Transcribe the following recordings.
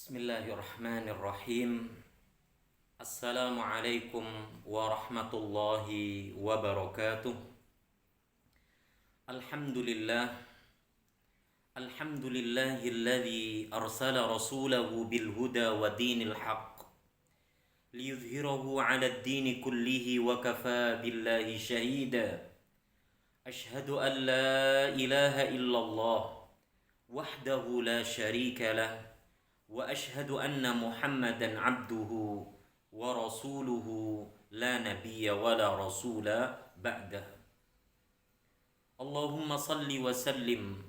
Bismillahirrahmanirrahim. Assalamualaikum warahmatullahi wabarakatuh. Alhamdulillah. Alhamdulillahilladzi arsala rasulahu bil huda wa dinil haqq liyudhhirahu 'ala ad-dini kullihi wa kafa billahi shahida. Ashhadu an la ilaha illallah wahdahu la syarika lah wa ashhadu anna Muhammadan abduhu wa rasuluhu la nabiyya wa la rasula ba'dah. Allahumma salli wa sallim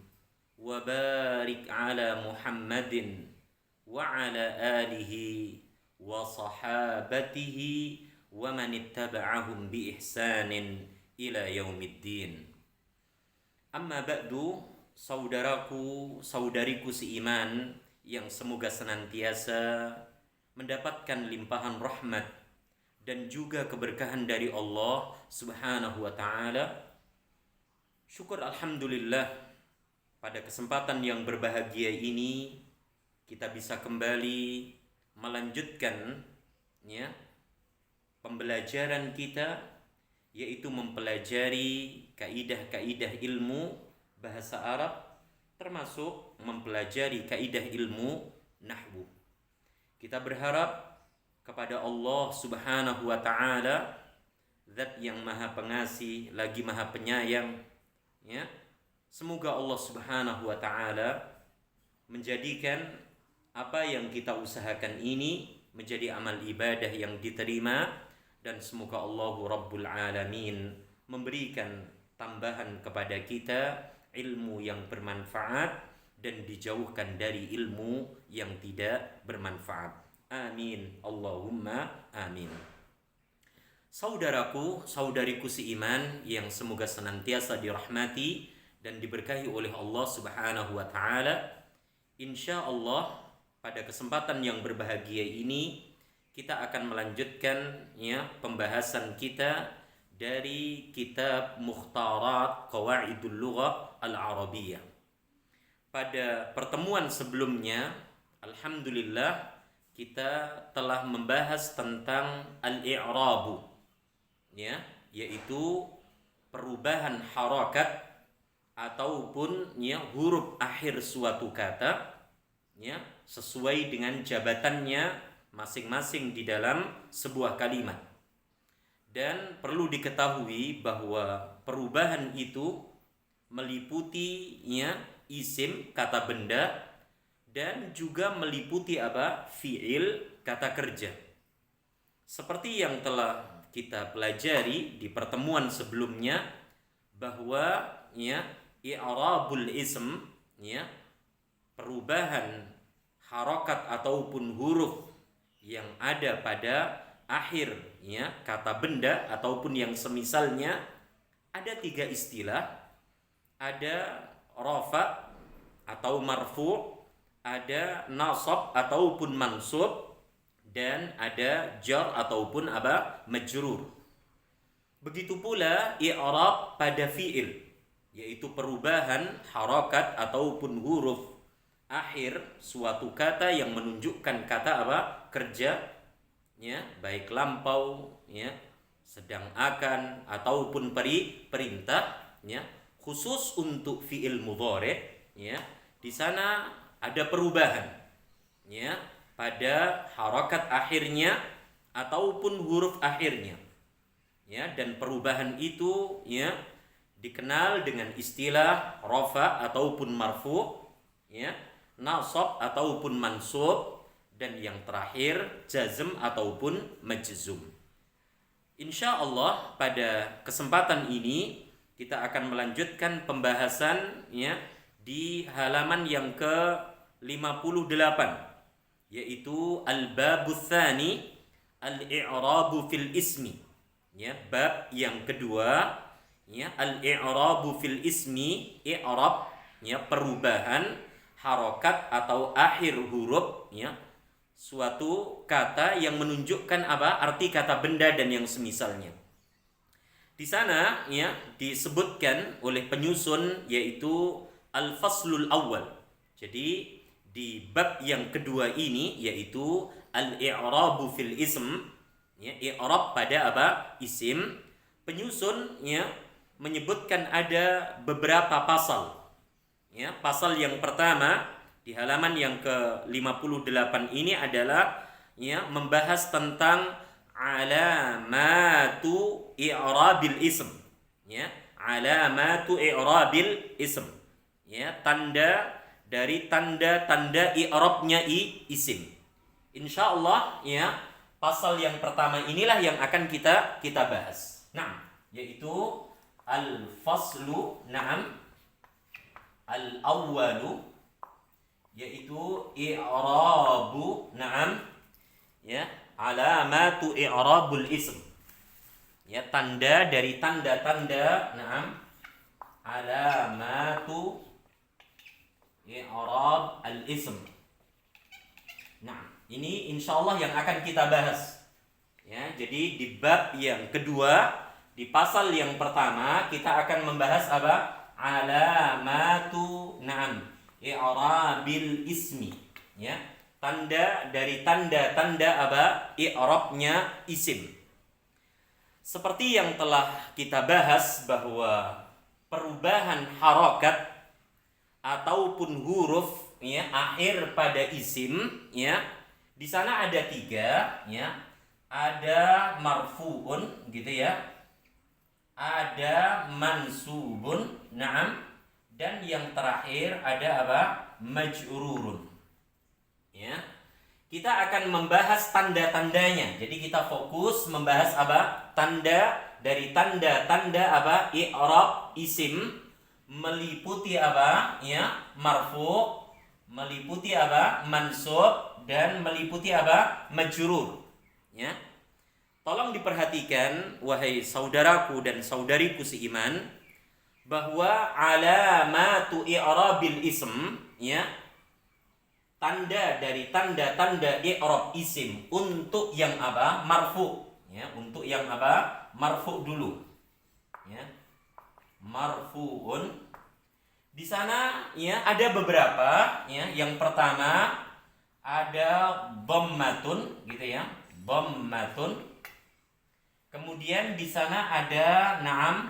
wa barik ala Muhammadin wa ala alihi wa sahabatihi wa man ittaba'ahum bi ihsanin ila yaumiddin. Amma ba'du, saudaraku, saudariku seiman yang semoga senantiasa mendapatkan limpahan rahmat dan juga keberkahan dari Allah Subhanahu wa taala. Syukur alhamdulillah, pada kesempatan yang berbahagia ini kita bisa kembali melanjutkan pembelajaran kita, yaitu mempelajari kaidah-kaidah ilmu bahasa Arab, termasuk mempelajari kaidah ilmu nahwu. Kita berharap kepada Allah Subhanahu wa taala, Zat yang Maha Pengasih lagi Maha Penyayang, semoga Allah Subhanahu wa taala menjadikan apa yang kita usahakan ini menjadi amal ibadah yang diterima, dan semoga Allah Rabbul Alamin memberikan tambahan kepada kita ilmu yang bermanfaat dan dijauhkan dari ilmu yang tidak bermanfaat. Amin. Allahumma amin. Saudaraku, saudariku seiman yang semoga senantiasa dirahmati dan diberkahi oleh Allah Subhanahu wa taala. Insyaallah pada kesempatan yang berbahagia ini kita akan melanjutkan pembahasan kita dari kitab Mukhtarat Qawaidul Lughah Al-Arabiyyah. Pada pertemuan sebelumnya, alhamdulillah, kita telah membahas tentang al-i'rabu, yaitu perubahan harakat ataupun huruf akhir suatu kata sesuai dengan jabatannya masing-masing di dalam sebuah kalimat. Dan perlu diketahui bahwa perubahan itu meliputi isim, kata benda, dan juga meliputi fi'il, kata kerja. Seperti yang telah kita pelajari di pertemuan sebelumnya, bahwa i'rabul ism, perubahan harakat ataupun huruf yang ada pada akhir kata benda ataupun yang semisalnya, ada 3 istilah. Ada rafa atau marfu, ada nasab ataupun mansub, dan ada jar ataupun majrur. Begitu pula i'rab pada fi'il, yaitu perubahan harakat ataupun huruf akhir suatu kata yang menunjukkan kata kerja, baik lampau, sedang, akan, ataupun perintah, khusus untuk fi'il mudhari', di sana ada perubahan, pada harakat akhirnya ataupun huruf akhirnya, dan perubahan itu, dikenal dengan istilah rafa ataupun marfu, nasab ataupun mansub, dan yang terakhir jazm ataupun majzum. Insyaallah pada kesempatan ini kita akan melanjutkan pembahasan di halaman yang ke-58, yaitu al-babus tsani al-i'rabu fil ismi. Bab yang kedua, al-i'rabu fil ismi, i'rab, perubahan harokat atau akhir huruf suatu kata yang menunjukkan arti kata benda dan yang semisalnya. Di sana disebutkan oleh penyusun, yaitu al-faslul awal. Jadi di bab yang kedua ini, yaitu al-i'rabu fil ism, ya, i'rab pada apa? Isim. Penyusun ya menyebutkan ada beberapa pasal. Ya, pasal yang pertama di halaman yang ke-58 ini adalah ya membahas tentang alamatu i'rabil ism. Ya, alamatu i'rabil ism. Ya, tanda dari tanda-tanda i'rabnya isim. Insyaallah ya, pasal yang pertama inilah yang akan kita bahas. Nah, yaitu al-faslu, na'am, al-awwalu, yaitu i'rabu, na'am, ya, alamatu i'rabul ism. Ya, tanda dari tanda-tanda, na'am, alamatu i'rab al-ism. Nah, ini insyaallah yang akan kita bahas. Ya, jadi di bab yang kedua, di pasal yang pertama kita akan membahas apa? Alamatu, na'am, i'rabil ismi. Ya, tanda dari tanda-tanda apa? I'rabnya isim. Seperti yang telah kita bahas bahwa perubahan harokat ataupun huruf ya akhir pada isim ya di sana ada 3 ya. Ada marfu'un gitu ya. Ada mansubun, na'am, dan yang terakhir ada apa? Majrurun. Ya. Kita akan membahas tanda-tandanya. Jadi kita fokus membahas apa? Tanda dari tanda-tanda apa? I'rab isim, meliputi apa? Ya, marfu', meliputi apa? Mansub, dan meliputi apa? Majrur. Ya. Tolong diperhatikan wahai saudaraku dan saudariku seiman bahwa alamatu i'rabil ism ya, tanda dari tanda-tanda i'rab isim untuk yang apa? Marfu. Ya, untuk yang apa? Marfu dulu. Ya. Marfuun. Di sana ya ada beberapa ya. Yang pertama ada dhammatun gitu ya. Dhammatun. Kemudian di sana ada na'am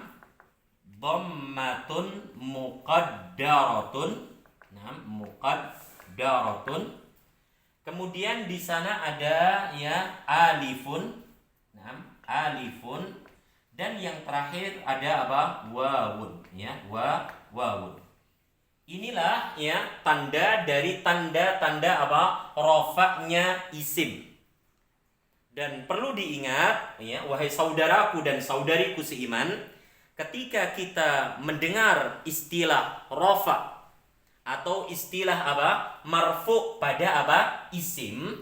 dhammatun muqaddaratun. Na'am muqaddaratun. Kemudian di sana ada ya alifun. Na'am alifun. Dan yang terakhir ada apa? Wawun ya, wawun. Inilah ya tanda dari tanda-tanda apa? Rafa'nya isim. Dan perlu diingat ya wahai saudaraku dan saudariku seiman, ketika kita mendengar istilah rafa atau istilah apa? Marfu pada apa? Isim,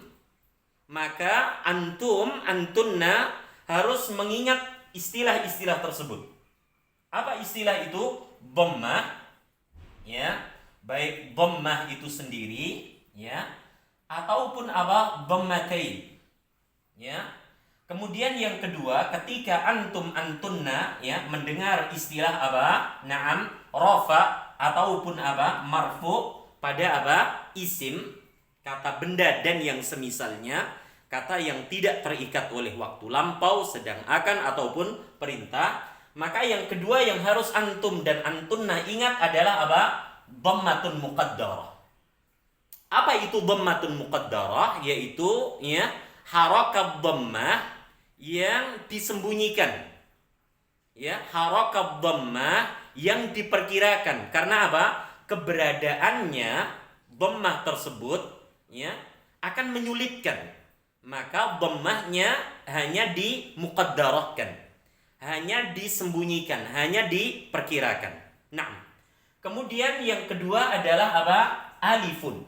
maka antunna harus mengingat istilah-istilah tersebut. Apa istilah itu? Dhammah ya, baik dhammah itu sendiri ya ataupun apa? Dhammatain. Ya. Kemudian yang kedua, ketika antunna ya mendengar istilah apa? Na'am, rafa ataupun apa? Marfu pada apa? Isim, kata benda dan yang semisalnya, kata yang tidak terikat oleh waktu lampau, sedang akan ataupun perintah, maka yang kedua yang harus antum dan antunna ingat adalah apa? Dhammatun muqaddarah. Apa itu dhammatun muqaddarah? Yaitu ya harakat dhammah yang disembunyikan. Ya, harakat dhammah yang diperkirakan. Karena apa? Keberadaannya dhammah tersebut ya akan menyulitkan. Maka dhammahnya hanya dimuqaddarahkan. Hanya disembunyikan, hanya diperkirakan. Nah, kemudian yang kedua adalah apa? Alifun.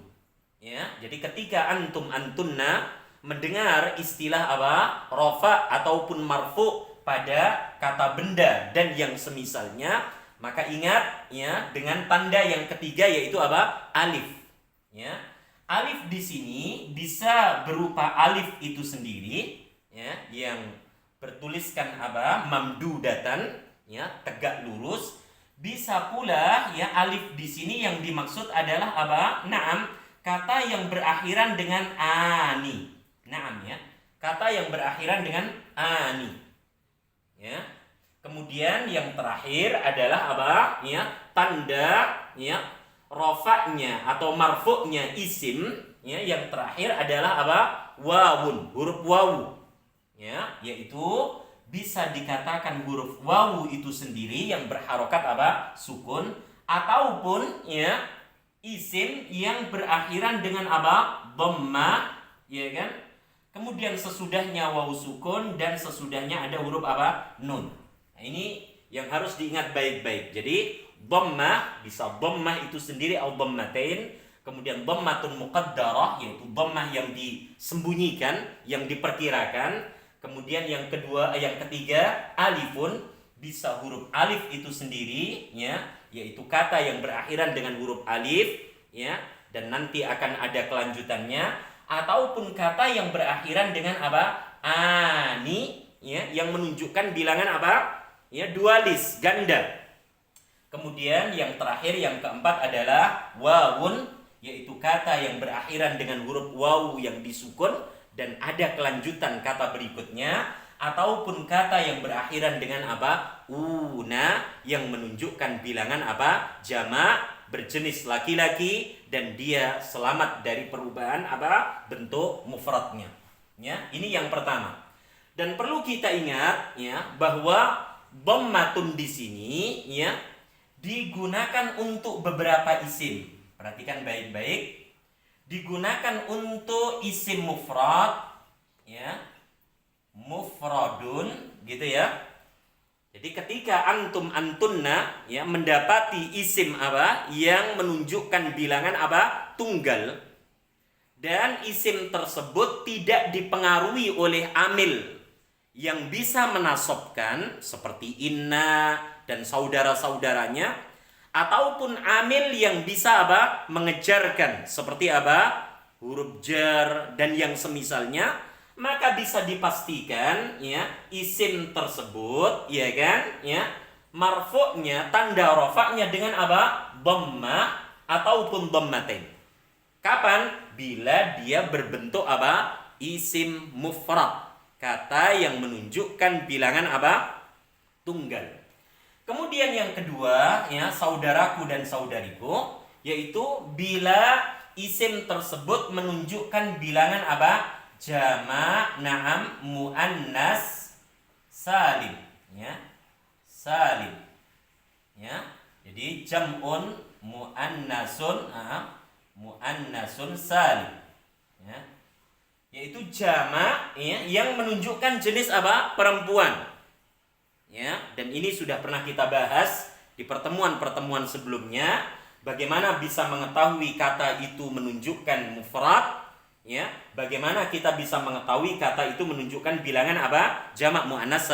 Ya, jadi ketika antunna mendengar istilah apa? Rafa ataupun marfu pada kata benda dan yang semisalnya, maka ingat ya dengan tanda yang ketiga yaitu apa? Alif. Ya. Alif di sini bisa berupa alif itu sendiri ya yang bertuliskan apa? Mamdudatan ya, tegak lurus. Bisa pula ya alif di sini yang dimaksud adalah apa? Naam, kata yang berakhiran dengan ani. Naam ya. Kata yang berakhiran dengan ani. Ya. Kemudian yang terakhir adalah apa? Ya, tanda ya rofaknya atau marfuknya isim ya, yang terakhir adalah apa? Wawun, huruf wawu. Ya, yaitu bisa dikatakan huruf wawu itu sendiri yang berharokat apa? Sukun, ataupun ya isim yang berakhiran dengan apa? Dhammah, ya kan? Kemudian sesudahnya wawu sukun dan sesudahnya ada huruf apa? Nun. Nah, ini yang harus diingat baik-baik. Jadi dhammah bisa dhammah itu sendiri atau dhammatain, kemudian dhammatun muqaddarah yaitu dhammah yang disembunyikan, yang diperkirakan. Kemudian yang ketiga alifun, bisa huruf alif itu sendiri ya, yaitu kata yang berakhiran dengan huruf alif ya, dan nanti akan ada kelanjutannya, ataupun kata yang berakhiran dengan apa? Ani ya, yang menunjukkan bilangan apa? Ya, dualis, ganda. Kemudian yang terakhir, yang keempat adalah wawun, yaitu kata yang berakhiran dengan huruf wawu yang disukun dan ada kelanjutan kata berikutnya, ataupun kata yang berakhiran dengan apa? Una, yang menunjukkan bilangan apa? Jamak, berjenis laki-laki, dan dia selamat dari perubahan apa? Bentuk mufradnya. Ya, ini yang pertama. Dan perlu kita ingat ya bahwa dhammatun di sini ya digunakan untuk beberapa isim. Perhatikan baik-baik. Digunakan untuk isim mufrad ya. Mufradun gitu ya. Jadi ketika antum antunna ya mendapati isim apa yang menunjukkan bilangan apa? Tunggal, dan isim tersebut tidak dipengaruhi oleh amil yang bisa menasobkan seperti inna dan saudara-saudaranya, ataupun amil yang bisa apa? Mengejarkan seperti apa? Huruf jar dan yang semisalnya, maka bisa dipastikan ya isim tersebut ya kan ya marfu'nya, tanda rafa'nya dengan apa? Dhammah ataupun dhammatain. Kapan? Bila dia berbentuk apa? Isim mufrad, kata yang menunjukkan bilangan apa? Tunggal. Kemudian yang kedua ya, saudaraku dan saudariku, yaitu bila isim tersebut menunjukkan bilangan apa? Jamak, na'am, muannas salim ya. Salim ya. Jadi jam'un muannasun, muannasun salim ya, yaitu jamak ya, yang menunjukkan jenis apa? Perempuan ya. Dan ini sudah pernah kita bahas di pertemuan-pertemuan sebelumnya, bagaimana bisa mengetahui kata itu menunjukkan mufrad ya, bagaimana kita bisa mengetahui kata itu menunjukkan bilangan apa? Jamak muannas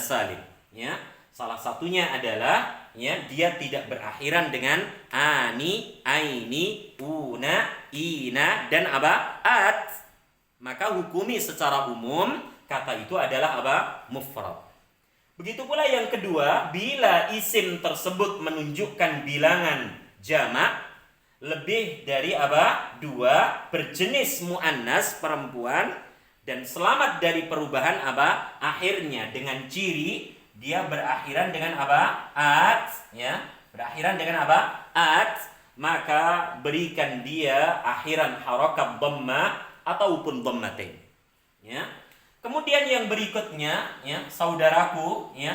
salim ya. Salah satunya adalah ya dia tidak berakhiran dengan ani, aini, una, ina dan apa? At. Maka hukumi secara umum kata itu adalah apa? Mufrad. Begitu pula yang kedua, bila isim tersebut menunjukkan bilangan jamak lebih dari apa? Dua, berjenis muannas perempuan, dan selamat dari perubahan apa? Akhirnya dengan ciri dia berakhiran dengan apa? At ya. Berakhiran dengan apa? At, maka berikan dia akhiran harakat dhammah ataupun dhammatain ya. Kemudian yang berikutnya ya, saudaraku ya,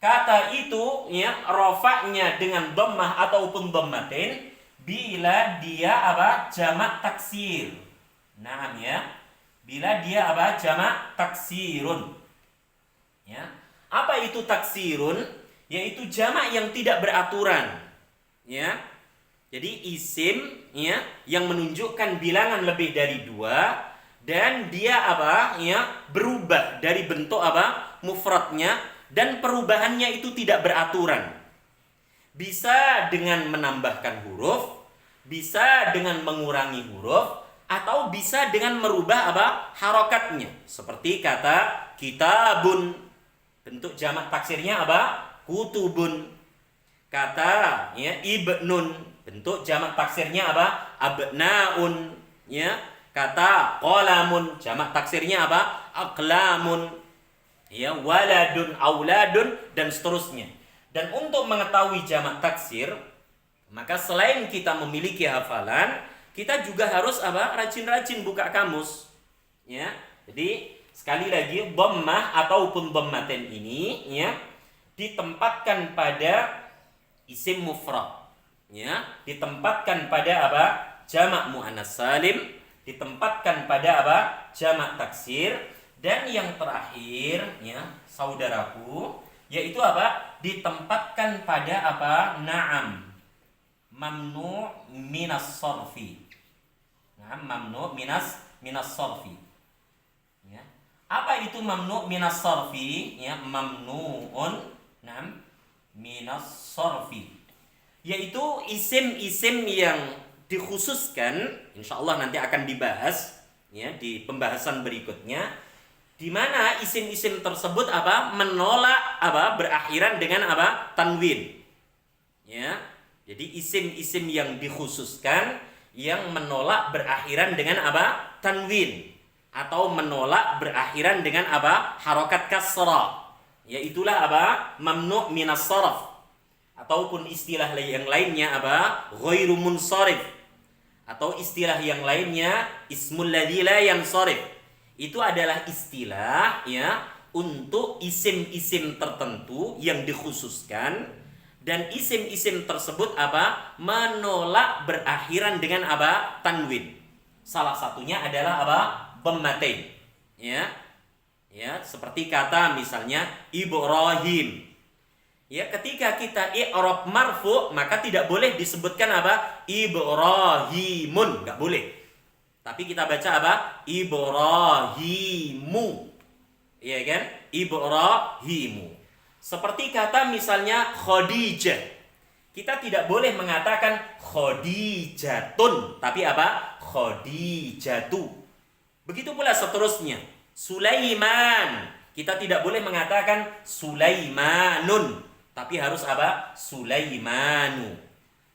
kata itu ya rafa'nya dengan dhammah ataupun dhammatain bila dia apa? Jamak taksir. Naam ya. Bila dia apa? Jamak taksirun. Ya. Apa itu taksirun? Yaitu jamak yang tidak beraturan. Ya. Jadi isim ya yang menunjukkan bilangan lebih dari dua, dan dia apa? Ya, berubah dari bentuk apa? Mufradnya, dan perubahannya itu tidak beraturan. Bisa dengan menambahkan huruf, bisa dengan mengurangi huruf, atau bisa dengan merubah apa? Harokatnya. Seperti kata kitabun. Bentuk jamak taksirnya apa? Kutubun. Kata ya ibnun. bentuk jamak taksirnya apa? Abnaun, ya. Kata qalamun, jamak taksirnya apa? Aqlamun, ya. Waladun, auladun, dan seterusnya. Dan untuk mengetahui jamak taksir, maka selain kita memiliki hafalan, kita juga harus apa? Rajin-rajin buka kamus, ya. Jadi sekali lagi, dhammah ataupun dhammatain ini, ya, ditempatkan pada isim mufrad, ya, ditempatkan pada apa? Jamak muannas salim, ditempatkan pada apa? Jamak taksir, dan yang terakhir, ya, saudaraku, yaitu apa? Ditempatkan pada apa? Na'am, mamnu' minas sarfi. Na'am, mamnu' minas sarfi. Ya. Apa itu mamnu' minas sarfi? Ya, mamnu'un, na'am, minas sarfi. Yaitu isim-isim yang dikhususkan, insyaallah nanti akan dibahas, ya, di pembahasan berikutnya, di mana isim-isim tersebut apa? Menolak apa? Berakhiran dengan apa? Tanwin. Ya. Jadi isim-isim yang dikhususkan yang menolak berakhiran dengan apa? Tanwin, atau menolak berakhiran dengan apa? Harokat kasrah. Yaitulah apa? Mamnu' minas sarf. Ataupun istilah yang lainnya apa? Ghairu munsharif. Atau istilah yang lainnya ismul ladzi la yansharif. Itu adalah istilah, ya, untuk isim-isim tertentu yang dikhususkan, dan isim-isim tersebut apa? Menolak berakhiran dengan apa? Tanwin. Salah satunya adalah apa? Dhammatain. Ya. Ya, seperti kata misalnya Ibrahim. Ya, ketika kita i'rab marfu, maka tidak boleh disebutkan apa? Ibrahimun, enggak boleh. Tapi kita baca apa? Ibrahimu. Iya kan? Ibrahimu. Seperti kata misalnya Khadijah. Kita tidak boleh mengatakan Khadijatun, tapi apa? Khadijatu. Begitu pula seterusnya. Sulaiman. Kita tidak boleh mengatakan Sulaimanun, tapi harus apa? Sulaimanu.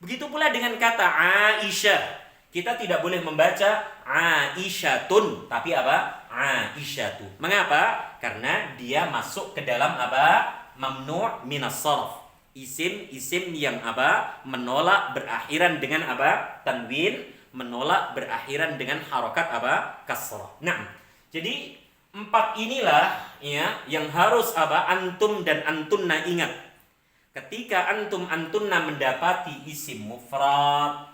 Begitu pula dengan kata Aisyah. Kita tidak boleh membaca Aisyatun, tapi apa? Aisyatu. Mengapa? Karena dia masuk ke dalam apa? Mamnu' minas sarf. Isim-isim yang apa? Menolak berakhiran dengan apa? Tanwin, menolak berakhiran dengan harokat apa? Kasrah. Nah, jadi 4 inilah, ya, yang harus apa? Antum dan antunna ingat. Ketika antum antunna mendapati isim mufrad,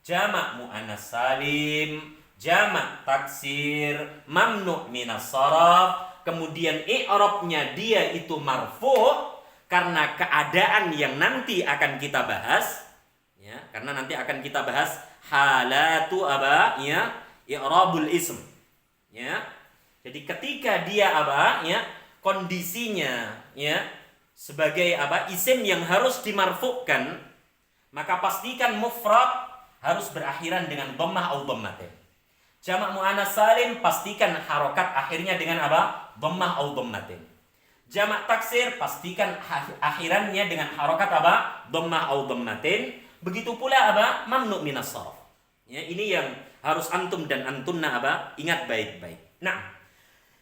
jamak muannas salim, jamak taksir, mamnu' minas sarf, kemudian i'rabnya dia itu marfu' karena keadaan yang nanti akan kita bahas, ya, karena nanti akan kita bahas halatu apa? Ya, i'rabul ism. Ya. Jadi ketika dia apa? Ya, kondisinya, ya, sebagai apa? Isim yang harus dimarfu'kan, maka pastikan mufrad harus berakhiran dengan dhammah atau dhammatain. Jamak muannas salim pastikan harokat akhirnya dengan apa? Dhammah atau dhammatain. Jamak taksir pastikan akhirannya dengan harokat apa? Dhammah atau dhammatain. Begitu pula apa? Mamnu' minas sarf. Ya, ini yang harus antum dan antunna apa? Ingat baik-baik. Nah,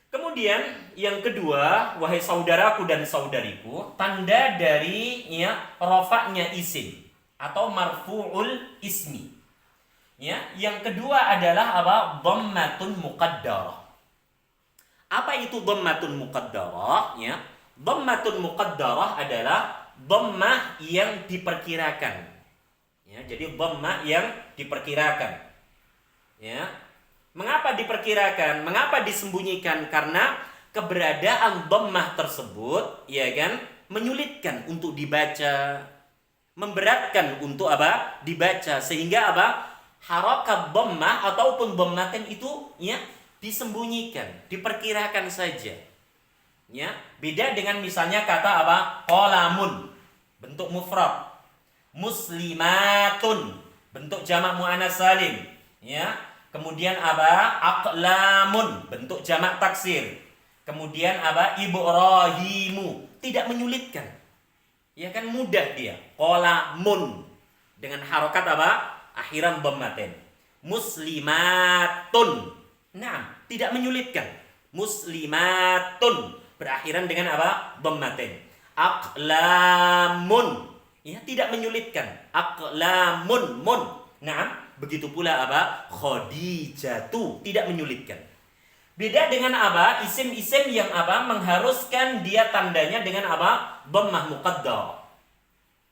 kemudian yang kedua, wahai saudaraku dan saudariku, tanda dari, ya, rafa'nya isim atau marfu'ul ismi. Ya, yang kedua adalah apa? Dhammatun muqaddarah. Apa itu dhammatun muqaddarah? Ya, dhammatun muqaddarah adalah dhammah yang diperkirakan. Ya, jadi dhammah yang diperkirakan. Ya. Mengapa diperkirakan? Mengapa disembunyikan? Karena keberadaan dhammah tersebut, ya kan, menyulitkan untuk dibaca, memberatkan untuk apa? Dibaca, sehingga apa? Harakat dhammah ataupun dhammatain itu, ya, disembunyikan, diperkirakan saja. Ya, beda dengan misalnya kata apa? Qalamun, bentuk mufrad. Muslimatun, bentuk jamak muannas salim. Ya. Kemudian apa? Aqlamun, bentuk jamak taksir. Kemudian apa? Ibrahimu, tidak menyulitkan. Ya kan, mudah dia. Qalamun, dengan harokat apa? Akhiran dhammatain. Muslimatun. Nah, tidak menyulitkan. Muslimatun berakhiran dengan apa? Dhammatain. Aqlamun. Ya, tidak menyulitkan. Aqlamun mun. Nah, begitu pula apa? Khadijatu, tidak menyulitkan. Beda dengan apa? Isim-isim yang apa? Mengharuskan dia tandanya dengan apa? Dhammah muqaddar.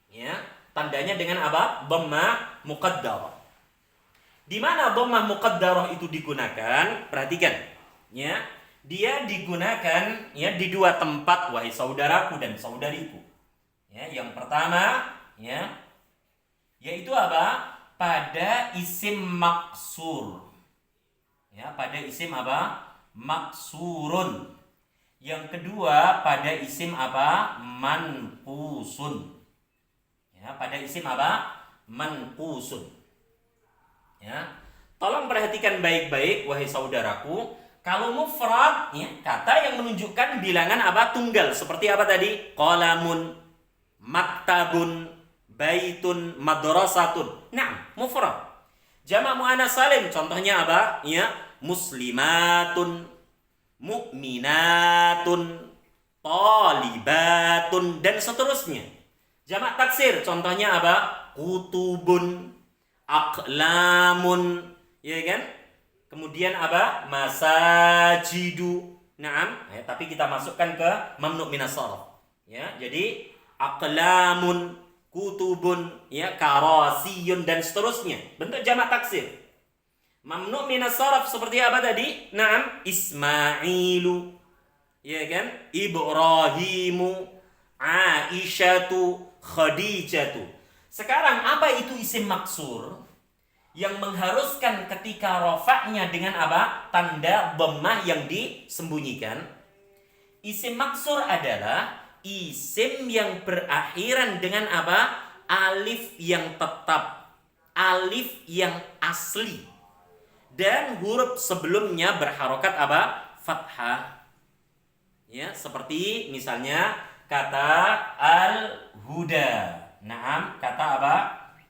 Ya, tandanya dengan apa? Dhammah muqaddar. Di mana dhammah muqaddarah itu digunakan? Perhatikan, ya. Dia digunakan ya di dua tempat, wahai saudaraku dan saudariku. Ya, yang pertama, ya, yaitu apa? Pada isim maksur. Ya, pada isim apa? Maksurun. Yang kedua pada isim apa? Manqusun. Ya, pada isim apa? Manqusun. Ya. Tolong perhatikan baik-baik wahai saudaraku. Kalau mufrad, ya, kata yang menunjukkan bilangan apa? Tunggal. Seperti apa tadi? Qalamun, maktabun, baitun, madrasatun. Nah, mufrad. Jamak muannats salim contohnya apa? Ya, muslimatun, mu'minatun, talibatun dan seterusnya. Jamak taksir contohnya apa? Kutubun, aqlamun, ya kan? Kemudian apa? Masajidu. Naam, ya, tapi kita masukkan ke mamnu minas sharaf. Ya, jadi aqlamun, kutubun, ya, karasiyun dan seterusnya. Bentuk jamak taksir. Mamnu minas sharaf seperti apa tadi? Naam, Ismailu, ya kan? Ibrahimu, Aisyatu, Khadijatu. Sekarang apa itu isim maksur? Yang mengharuskan ketika rofaknya dengan apa? Tanda dhammah yang disembunyikan. Isim maksur adalah isim yang berakhiran dengan apa? Alif yang tetap, alif yang asli, dan huruf sebelumnya berharokat apa? Fathah. Ya, seperti misalnya kata al-huda. Naam, kata apa?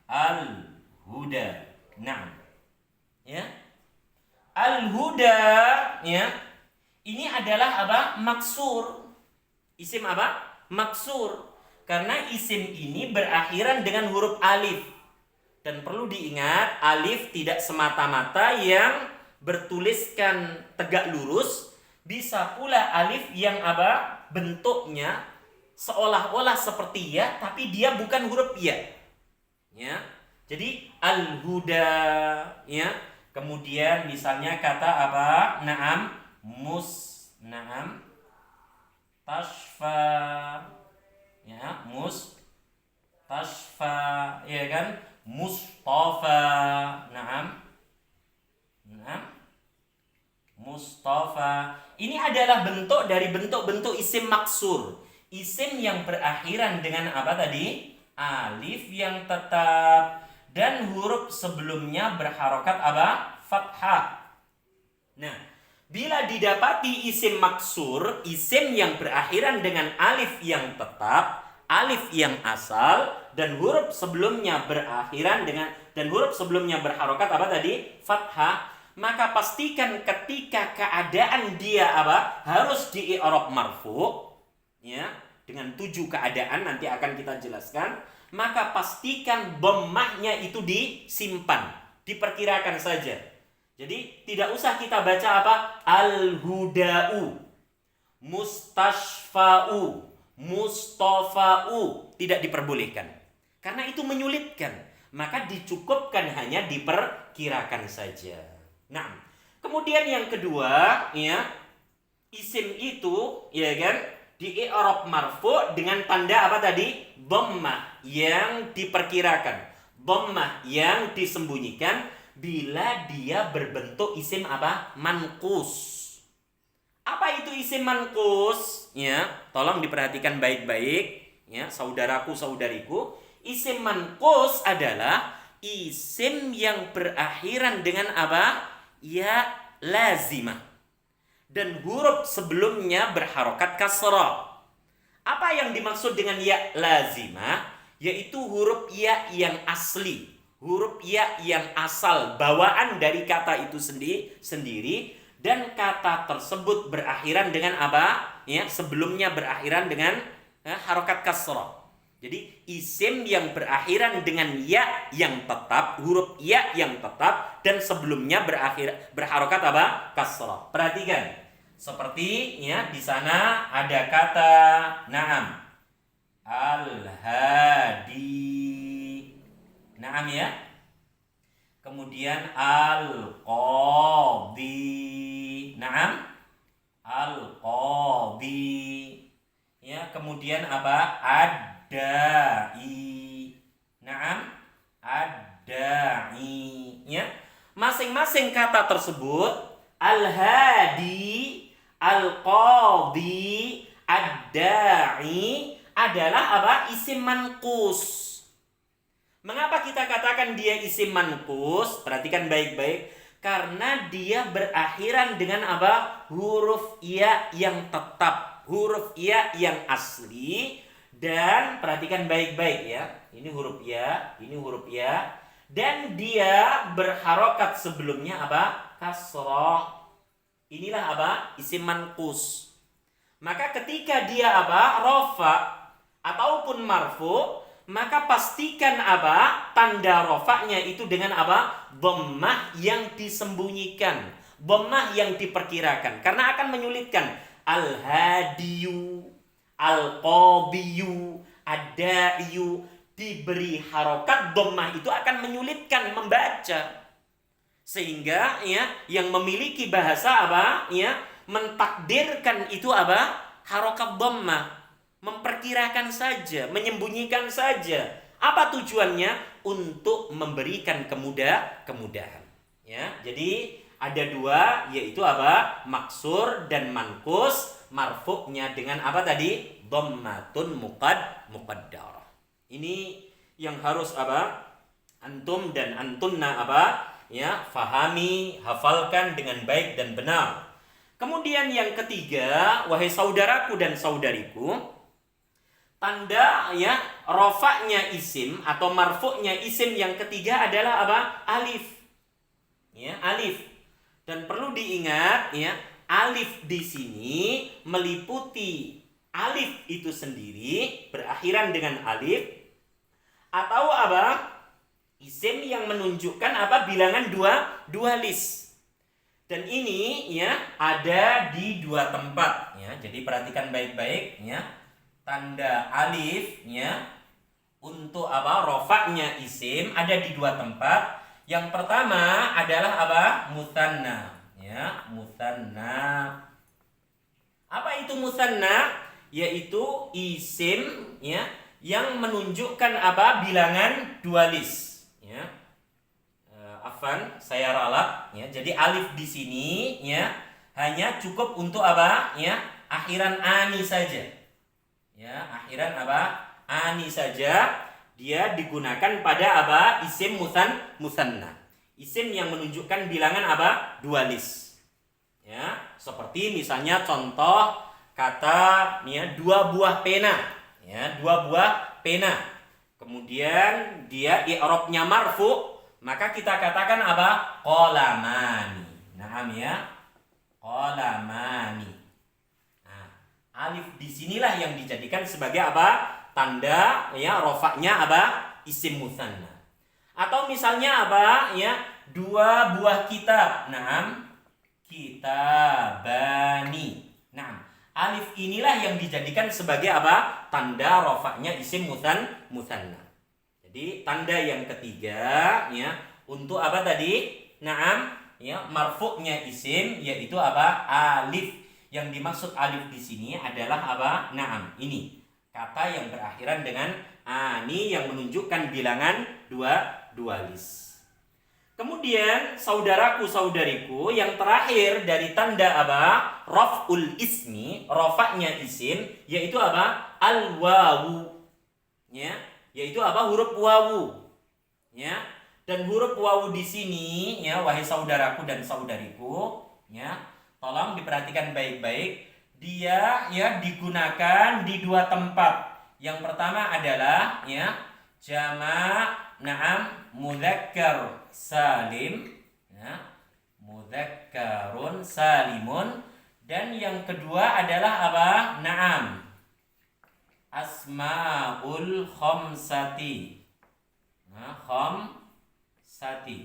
Al-huda. Nah, ya, al-huda, ya, ini adalah apa? Maksur. Isim apa? Maksur. Karena isim ini berakhiran dengan huruf alif. Dan perlu diingat, alif tidak semata-mata yang bertuliskan tegak lurus. Bisa pula alif yang apa? Bentuknya seolah-olah seperti ya, tapi dia bukan huruf ya. Ya. Jadi al-huda, ya. Kemudian misalnya kata apa? Naam, naam, tashfa, ya, tashfa, ya kan? Mustafa, naam, Mustafa. Ini adalah bentuk dari bentuk-bentuk isim maksur. Isim yang berakhiran dengan apa tadi? Alif yang tetap dan huruf sebelumnya berharokat apa? Fathah. Nah, bila didapati isim maksur, isim yang berakhiran dengan alif yang tetap, alif yang asal, dan huruf sebelumnya berakhiran dengan dan huruf sebelumnya berharokat apa tadi? Fathah. Maka pastikan ketika keadaan dia apa? Harus di i'rab marfu, ya, dengan 7 keadaan nanti akan kita jelaskan. Maka pastikan dhammahnya itu disimpan, diperkirakan saja. Jadi tidak usah kita baca apa? Al-huda'u, mustashfa'u, mustafa'u, tidak diperbolehkan. Karena itu menyulitkan. Maka dicukupkan hanya diperkirakan saja. Nah, kemudian yang kedua, ya, isim itu, ya kan, di i'rab marfu dengan tanda apa tadi? Dhammah yang diperkirakan, dhammah yang disembunyikan bila dia berbentuk isim apa? Manqus. Apa itu isim manqus? Ya, tolong diperhatikan baik-baik, ya, saudaraku saudariku. Isim manqus adalah isim yang berakhiran dengan apa? Ya lazimah. Dan huruf sebelumnya berharokat kasrah. Apa yang dimaksud dengan ya lazimah? yaitu huruf ya yang asli, huruf ya yang asal, bawaan dari kata itu sendiri, dan kata tersebut berakhiran dengan apa? Ya, sebelumnya berakhiran dengan harokat kasrah. Jadi isim yang berakhiran dengan ya yang tetap, huruf ya yang tetap, dan sebelumnya berharokat apa? Kasrah. Perhatikan. Seperti ya di sana ada kata na'am. Al-hadi. Na'am ya. Kemudian al-qadhi. Na'am. Al-qadhi. Ya, kemudian apa? Ad-da'i. Na'am. Ad-da'i. Ya. Masing-masing kata tersebut, al-hadi, al-qadhi, ad-da'i, adalah apa? Isim manqus. Mengapa kita katakan dia isim manqus? Perhatikan baik-baik. Karena dia berakhiran dengan apa? Huruf ya yang tetap, huruf ya yang asli. Dan perhatikan baik-baik ya. Ini huruf ya, ini huruf ya. Dan dia berharokat sebelumnya apa? Kasroh. Inilah apa? Isim manqus. Maka ketika dia apa? Rofa ataupun marfu, maka pastikan apa? Tanda rofaknya itu dengan apa? Dhammah yang disembunyikan, dhammah yang diperkirakan, karena akan menyulitkan. Al-hadiyu, al-qadhiyu, ad-da'iyu, diberi harokat dhammah itu akan menyulitkan membaca. Sehingga ya yang memiliki bahasa apa? Ya, mentakdirkan itu apa? Harokat dhammah. Memperkirakan saja, menyembunyikan saja. Apa tujuannya? Untuk memberikan kemudahan. Ya, jadi ada dua, yaitu apa? Maksur dan manqus. Marfu'nya dengan apa tadi? Dhammatun muqaddarah. Ini yang harus apa? Antum dan antunna apa? Ya, fahami, hafalkan dengan baik dan benar. Kemudian yang ketiga, wahai saudaraku dan saudariku, tanda ya rofaknya isim atau marfu'nya isim yang ketiga adalah apa? Alif. Ya, alif. Dan perlu diingat ya, alif di sini meliputi alif itu sendiri berakhiran dengan alif, atau apa? Isim yang menunjukkan apa? Bilangan dua list. Dan ini ya ada di dua tempat ya. Jadi perhatikan baik-baik ya. Tanda alif ya untuk apa? Rofaknya isim ada di dua tempat. Yang pertama adalah apa? Musanna ya, musanna. Apa itu musanna? Yaitu isim ya yang menunjukkan apa? Bilangan dua list. Ya. Afan, saya ralat ya. Jadi alif di sini ya hanya cukup untuk apa? Ya, akhiran ani saja. Ya, akhiran apa? Ani saja. Dia digunakan pada apa? Isim musanna. Isim yang menunjukkan bilangan apa? Dua list. Ya, seperti misalnya contoh kata ya, dua buah pena. Ya, dua buah pena. Kemudian dia i'rabnya marfu, maka kita katakan apa? Qalamani. Naam ya. Qalamani. Nah, alif di sinilah yang dijadikan sebagai apa? Tanda ya rofaknya apa? Isim musanna. Atau misalnya apa? Ya, dua buah kitab. Naam, kitabani. Naam. Alif inilah yang dijadikan sebagai apa? Tanda rofaknya isim musanna. Jadi tanda yang ketiga ya untuk apa tadi? Naam ya, marfu'nya isim yaitu apa? Alif. Yang dimaksud alif di sini adalah apa? Naam, ini kata yang berakhiran dengan ani yang menunjukkan bilangan dua list. Kemudian saudaraku saudariku, yang terakhir dari tanda apa? Raf'ul ismi, rofaknya isim, yaitu apa? Al-wawu. Ya, yaitu apa? Huruf wawu. Ya. Dan huruf wawu di sini ya, wahai saudaraku dan saudariku, ya, tolong diperhatikan baik-baik. Dia ya digunakan di dua tempat. Yang pertama adalah ya jamak mudzakkar salim, ya, mudzakkarun salimun. Dan yang kedua adalah apa? Asmaul khamsati. Khamsati.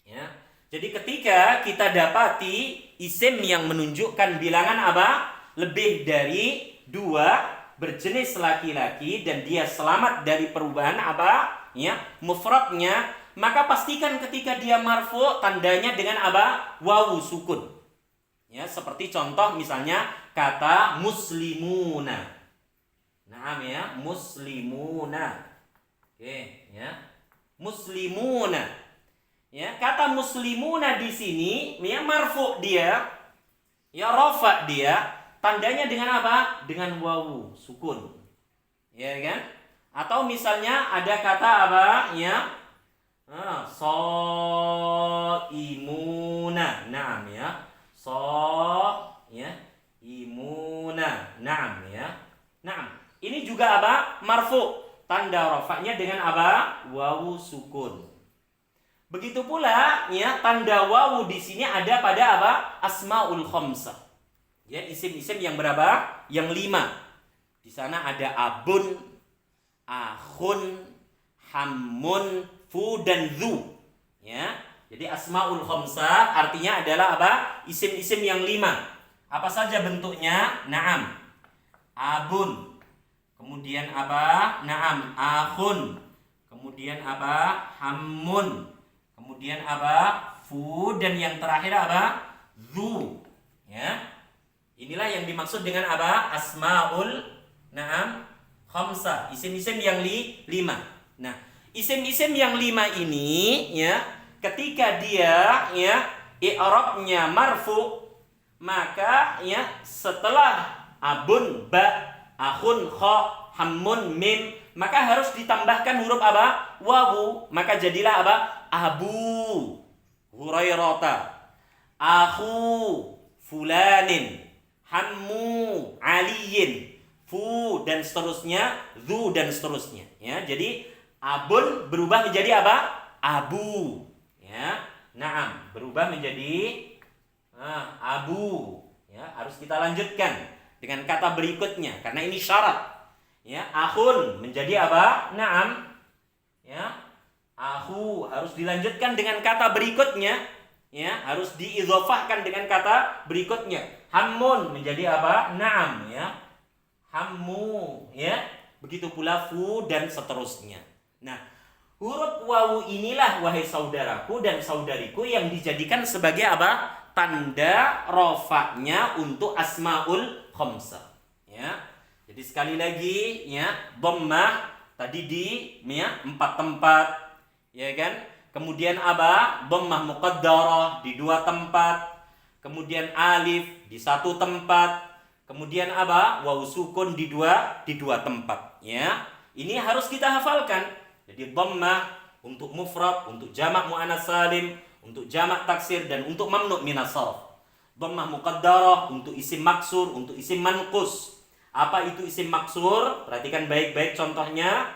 Ya. Jadi ketika kita dapati isim yang menunjukkan bilangan apa? Lebih dari 2, berjenis laki-laki, dan dia selamat dari perubahan apa? Ya, mufradnya, maka pastikan ketika dia marfu tandanya dengan apa? Wawu sukun. Ya, seperti contoh misalnya kata muslimuna. Ya, muslimuna. Oke, ya. Muslimuna. Ya, kata muslimuna di sini ya marfu dia, ya rafa dia, tandanya dengan apa? Dengan wawu sukun. Ya kan? Atau misalnya ada kata apa? Ya. Shaimuna. Ya. Imuna. Ya. Ini juga apa? Marfu. Tanda rafa'nya dengan apa? Wawu sukun. Begitu pula ya, tanda wawu di sini ada pada apa? Asmaul khamsah. Ya, isim-isim yang berapa? Yang 5. Di sana ada abun, akhun, hammun, fu dan dzu. Ya. Jadi asmaul khamsah artinya adalah apa? Isim-isim yang 5. Apa saja bentuknya? Abun. Kemudian apa? Akhun. Kemudian apa? Hammun. Kemudian apa? Fu, dan yang terakhir apa? Dzu. Ya. Inilah yang dimaksud dengan apa? Asmaul khamsah. Isim-isim yang 5. Nah, isim-isim yang 5 ini ya, ketika dia ya i'rabnya marfu, maka ya setelah abun ba, akhun kha, hammun mim, maka harus ditambahkan huruf apa? Wawu. Maka jadilah apa? Abu Hurairata, akhu fulanin, hammu aliyin, fu dan seterusnya, dzu dan seterusnya. Ya, jadi abun berubah menjadi apa? Abu. Ya, berubah menjadi abu. Ya, harus kita lanjutkan dengan kata berikutnya karena ini syarat. Ya, akhun menjadi apa? Ya, akhu harus dilanjutkan dengan kata berikutnya. Ya, harus diidhofahkan dengan kata berikutnya. Hammun menjadi apa? Ya. Hammu, ya. Begitu pula fu dan seterusnya. Nah, huruf wawu inilah wahai saudaraku dan saudariku yang dijadikan sebagai apa? Tanda rofaknya untuk asmaul khamsah. Ya. Jadi sekali lagi ya, dhammah tadi di ya 4 tempat. Ya kan? Kemudian apa? Dhammah muqaddarah di 2 tempat. Kemudian alif di 1 tempat. Kemudian apa? Wawu sukun di 2 tempat. Ya. Ini harus kita hafalkan. Jadi dhammah untuk mufrad, untuk jamak muannats salim, untuk jamak taksir, dan untuk mamnu' minas sarf. Dhammah muqaddarah untuk isim maksur, untuk isim manqus. Apa itu isim maksur? Perhatikan baik-baik contohnya.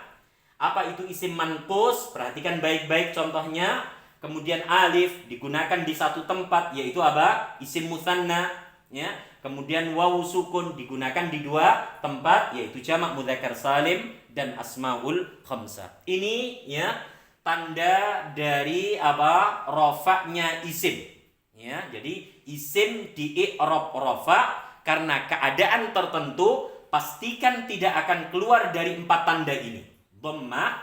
Apa itu isim manqus? Perhatikan baik-baik contohnya. Kemudian alif digunakan di 1 tempat, yaitu apa? Isim musanna. Ya. Kemudian wawu sukun digunakan di 2 tempat, yaitu jamak mudzakkar salim dan asmaul khamsah. Ini ya tanda dari apa? Rafa'nya isim. Ya, jadi isim di i'rab rafa karena keadaan tertentu, pastikan tidak akan keluar dari 4 tanda ini. Dhammah,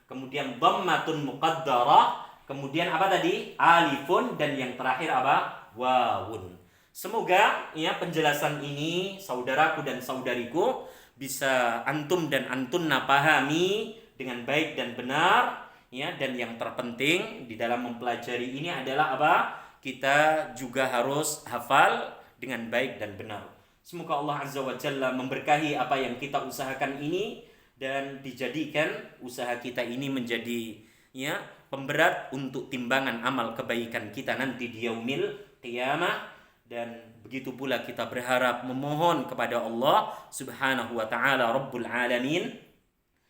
kemudian dhammatun muqaddarah, kemudian apa tadi? Alifun, dan yang terakhir apa? Wawun. Semoga ya penjelasan ini saudaraku dan saudariku bisa antum dan antunna pahami dengan baik dan benar ya, dan yang terpenting di dalam mempelajari ini adalah apa? Kita juga harus hafal dengan baik dan benar. Semoga Allah Azza wa Jalla memberkahi apa yang kita usahakan ini dan dijadikan usaha kita ini menjadi ya pemberat untuk timbangan amal kebaikan kita nanti di yaumil qiyamah. Dan begitu pula kita berharap memohon kepada Allah Subhanahu wa taala Rabbul Alamin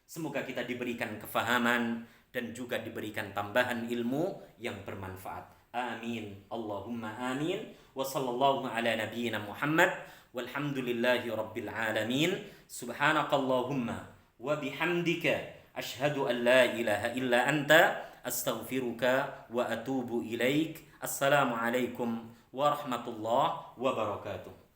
Semoga kita diberikan kefahaman dan juga diberikan tambahan ilmu yang bermanfaat. Amin. Allahumma amin. Wa sallallahu ala nabiyyina Muhammad. Walhamdulillahi rabbil alamin. Subhanakallahumma wa bihamdika asyhadu an la ilaha illa anta astaghfiruka wa atubu ilaik. Assalamualaikum warahmatullahi wabarakatuh.